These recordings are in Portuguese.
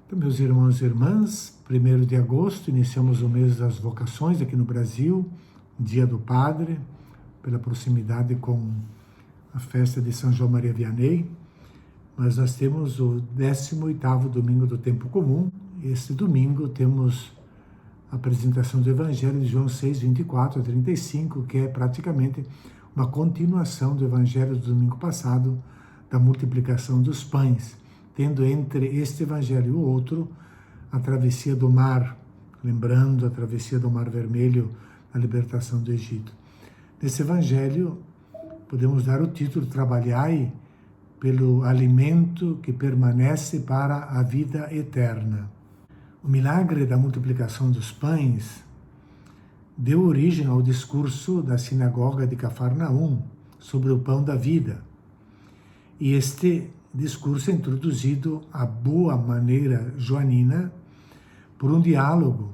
Então, meus irmãos e irmãs, 1º de agosto, iniciamos o mês das vocações aqui no Brasil, Dia do Padre, pela proximidade com a festa de São João Maria Vianney, mas nós temos o 18º domingo do tempo comum. Este domingo temos a apresentação do Evangelho de João 6, 24 a 35, que é praticamente uma continuação do Evangelho do domingo passado, da multiplicação dos pães, tendo entre este Evangelho e o outro a travessia do mar, lembrando a travessia do Mar Vermelho, a libertação do Egito. Nesse Evangelho, podemos dar o título Trabalhai pelo alimento que permanece para a vida eterna. O milagre da multiplicação dos pães deu origem ao discurso da sinagoga de Cafarnaum sobre o pão da vida. E este discurso é introduzido à boa maneira joanina por um diálogo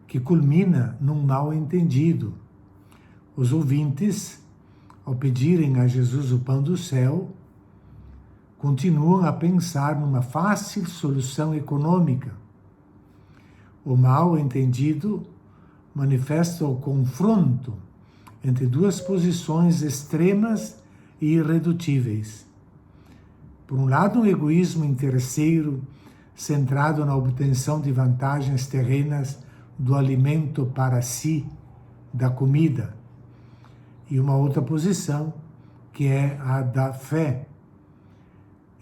que culmina num mal-entendido. Os ouvintes, ao pedirem a Jesus o pão do céu, continuam a pensar numa fácil solução econômica. O mal-entendido manifesta o confronto entre duas posições extremas e irredutíveis. Por um lado, um egoísmo interesseiro, centrado na obtenção de vantagens terrenas do alimento para si, da comida. E uma outra posição, que é a da fé,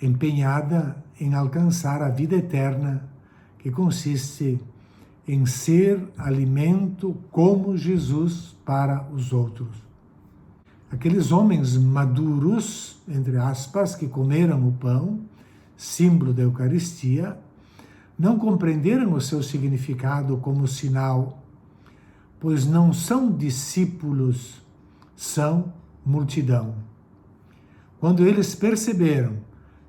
empenhada em alcançar a vida eterna, que consiste em ser alimento como Jesus para os outros. Aqueles homens maduros, entre aspas, que comeram o pão, símbolo da Eucaristia, não compreenderam o seu significado como sinal, pois não são discípulos, são multidão. Quando eles perceberam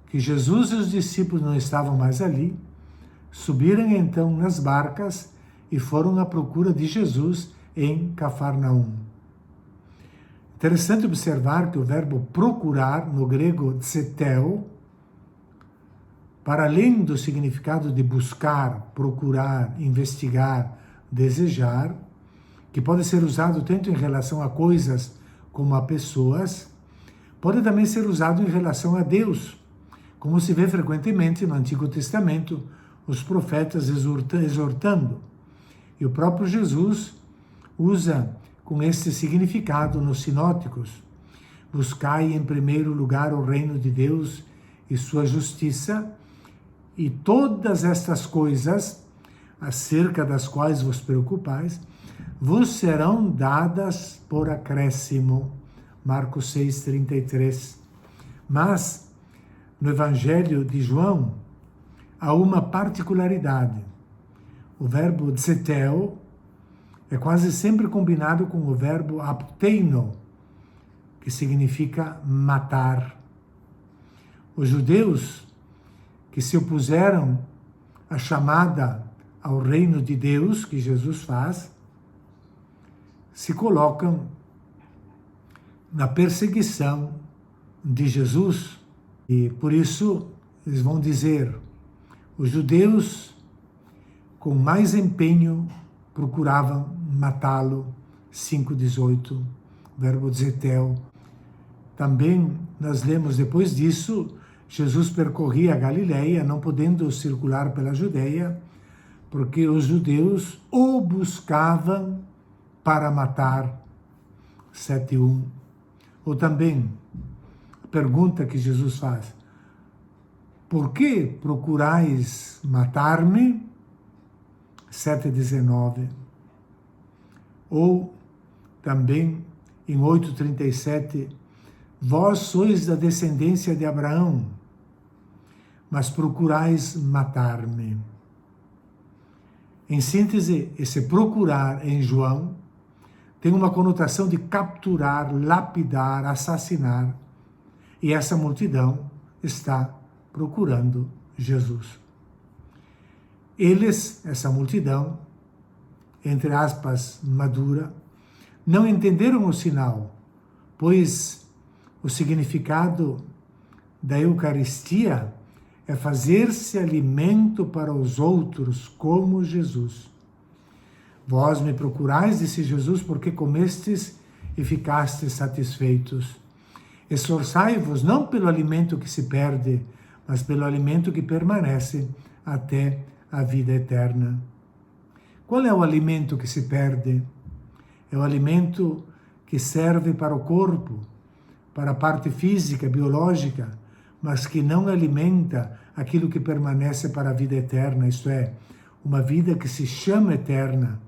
que Jesus e os discípulos não estavam mais ali, subiram então nas barcas e foram à procura de Jesus em Cafarnaum. Interessante observar que o verbo procurar, no grego tseteo, para além do significado de buscar, procurar, investigar, desejar, que pode ser usado tanto em relação a coisas como a pessoas, pode também ser usado em relação a Deus, como se vê frequentemente no Antigo Testamento, os profetas exortando. E o próprio Jesus usa com esse significado nos sinóticos. Buscai em primeiro lugar o reino de Deus e sua justiça, e todas estas coisas, acerca das quais vos preocupais, vos serão dadas por acréscimo. Marcos 6, 33. Mas, no Evangelho de João, há uma particularidade. O verbo tseteo é quase sempre combinado com o verbo apteino, que significa matar. Os judeus que se opuseram à chamada ao reino de Deus que Jesus faz, se colocam na perseguição de Jesus. E por isso eles vão dizer, os judeus com mais empenho procuravam matá-lo, 5:18, verbo tseteo. Também nós lemos depois disso, Jesus percorria a Galileia, não podendo circular pela Judeia, porque os judeus o buscavam para matar, 7:1. Ou também, a pergunta que Jesus faz, por que procurais matar-me? 7:19. Ou também em 8:37, vós sois da descendência de Abraão, mas procurais matar-me. Em síntese, esse procurar em João tem uma conotação de capturar, lapidar, assassinar, e essa multidão está procurando Jesus. Eles, essa multidão, entre aspas, madura, não entenderam o sinal, pois o significado da Eucaristia é fazer-se alimento para os outros, como Jesus. Vós me procurais, disse Jesus, porque comestes e ficastes satisfeitos. Esforçai-vos não pelo alimento que se perde, mas pelo alimento que permanece até a vida eterna. Qual é o alimento que se perde? É o alimento que serve para o corpo, para a parte física, biológica, mas que não alimenta aquilo que permanece para a vida eterna, isto é, uma vida que se chama eterna,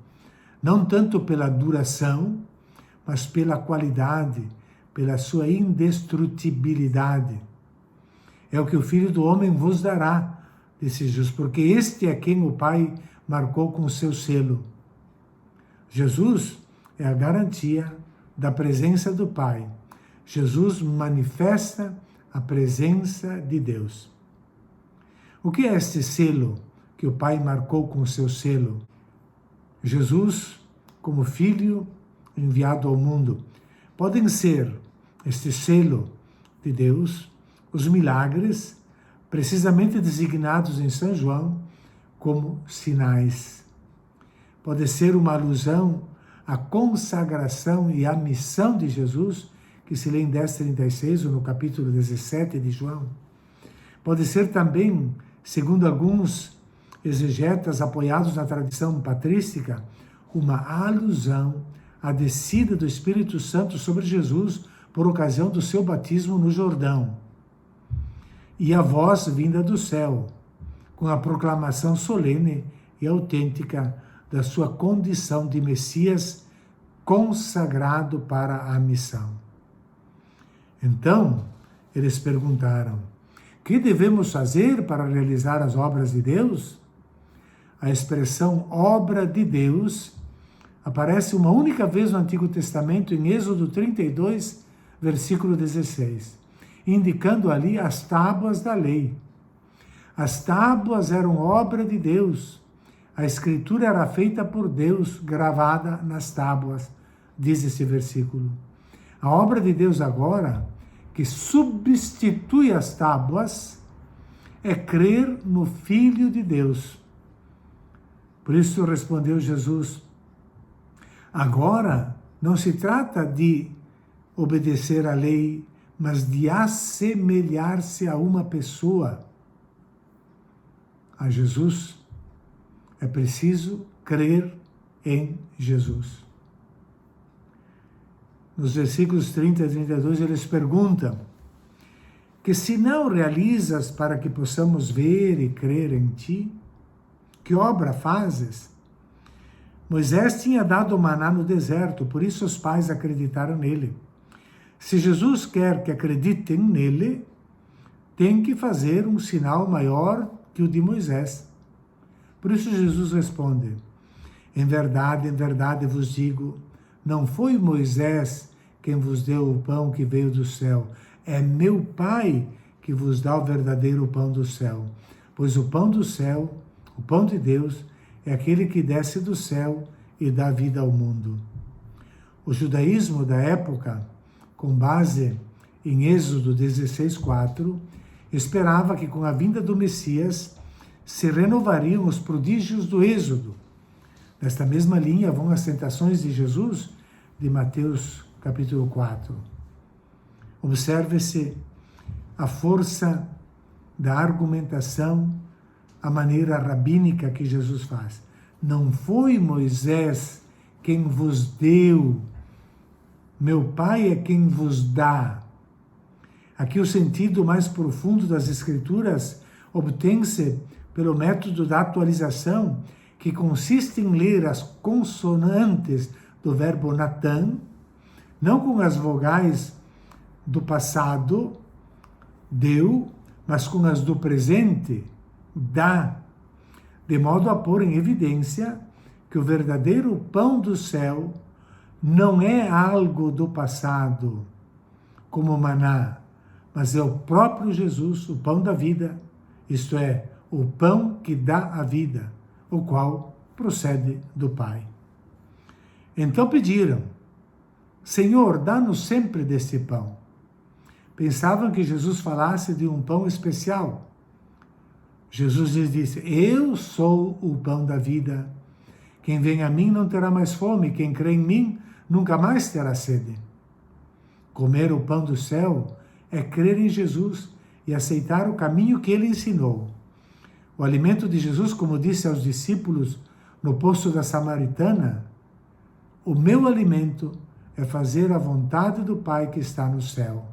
não tanto pela duração, mas pela qualidade, pela sua indestrutibilidade. É o que o Filho do Homem vos dará, disse Jesus, porque este é quem o Pai marcou com o seu selo. Jesus é a garantia da presença do Pai. Jesus manifesta a presença de Deus. O que é este selo que o Pai marcou com o seu selo? Jesus, como Filho enviado ao mundo. Podem ser este selo de Deus, os milagres, precisamente designados em São João como sinais. Pode ser uma alusão à consagração e à missão de Jesus, que se lê em 10:36 ou no capítulo 17 de João. Pode ser também, segundo alguns exegetas apoiados na tradição patrística, uma alusão à descida do Espírito Santo sobre Jesus por ocasião do seu batismo no Jordão. E a voz vinda do céu, com a proclamação solene e autêntica da sua condição de Messias consagrado para a missão. Então, eles perguntaram: que devemos fazer para realizar as obras de Deus? A expressão obra de Deus aparece uma única vez no Antigo Testamento, em Êxodo 32, versículo 16, indicando ali as tábuas da lei. As tábuas eram obra de Deus. A escritura era feita por Deus, gravada nas tábuas, diz esse versículo. A obra de Deus agora, que substitui as tábuas, é crer no Filho de Deus. Por isso respondeu Jesus: agora não se trata de obedecer à lei, mas de assemelhar-se a uma pessoa, a Jesus. É preciso crer em Jesus. Nos versículos 30 e 32, eles perguntam: que sinal realizas para que possamos ver e crer em ti? Que obra fazes? Moisés tinha dado o maná no deserto, por isso os pais acreditaram nele. Se Jesus quer que acreditem nele, tem que fazer um sinal maior que o de Moisés. Por isso Jesus responde: em verdade vos digo, não foi Moisés quem vos deu o pão que veio do céu, é meu Pai que vos dá o verdadeiro pão do céu. Pois o pão do céu, o pão de Deus, é aquele que desce do céu e dá vida ao mundo. O judaísmo da época, com base em Êxodo 16:4, esperava que com a vinda do Messias se renovariam os prodígios do Êxodo. Nesta mesma linha vão as tentações de Jesus, de Mateus capítulo 4. Observe-se a força da argumentação, a maneira rabínica que Jesus faz. Não foi Moisés quem vos deu, meu Pai é quem vos dá. Aqui o sentido mais profundo das Escrituras obtém-se pelo método da atualização, que consiste em ler as consonantes do verbo Natan, não com as vogais do passado, deu, mas com as do presente, dá, de modo a pôr em evidência que o verdadeiro pão do céu não é algo do passado, como o maná, mas é o próprio Jesus, o pão da vida, isto é, o pão que dá a vida, o qual procede do Pai. Então pediram: Senhor, dá-nos sempre deste pão. Pensavam que Jesus falasse de um pão especial, Jesus lhes disse: eu sou o pão da vida. Quem vem a mim não terá mais fome, quem crê em mim nunca mais terá sede. Comer o pão do céu é crer em Jesus e aceitar o caminho que ele ensinou. O alimento de Jesus, como disse aos discípulos no poço da Samaritana: o meu alimento é fazer a vontade do Pai que está no céu.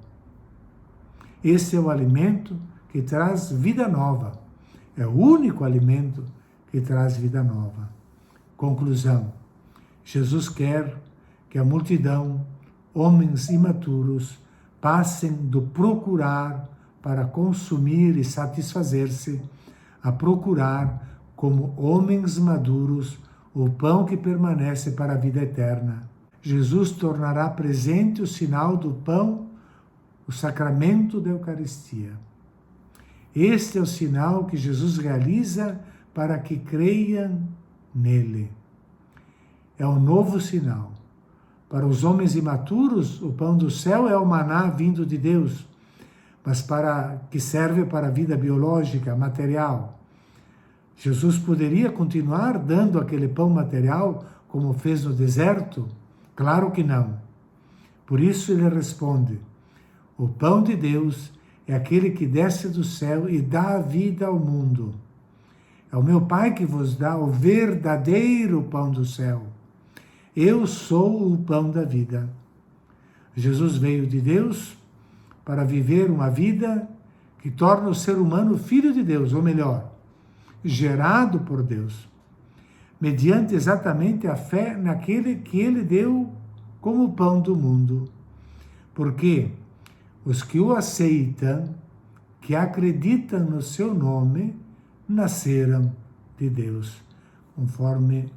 Esse é o alimento que traz vida nova. É o único alimento que traz vida nova. Conclusão: Jesus quer que a multidão, homens imaturos, passem do procurar para consumir e satisfazer-se a procurar, como homens maduros, o pão que permanece para a vida eterna. Jesus tornará presente o sinal do pão, o sacramento da Eucaristia. Este é o sinal que Jesus realiza para que creiam nele. É um novo sinal. Para os homens imaturos, o pão do céu é o maná vindo de Deus, mas que serve para a vida biológica, material. Jesus poderia continuar dando aquele pão material como fez no deserto? Claro que não. Por isso ele responde: o pão de Deus é aquele que desce do céu e dá a vida ao mundo. É o meu Pai que vos dá o verdadeiro pão do céu. Eu sou o pão da vida. Jesus veio de Deus para viver uma vida que torna o ser humano filho de Deus, ou melhor, gerado por Deus, mediante exatamente a fé naquele que ele deu como pão do mundo. Porque os que o aceitam, que acreditam no seu nome, nasceram de Deus, conforme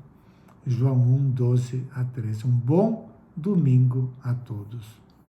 João 1, 12 a 13. Um bom domingo a todos.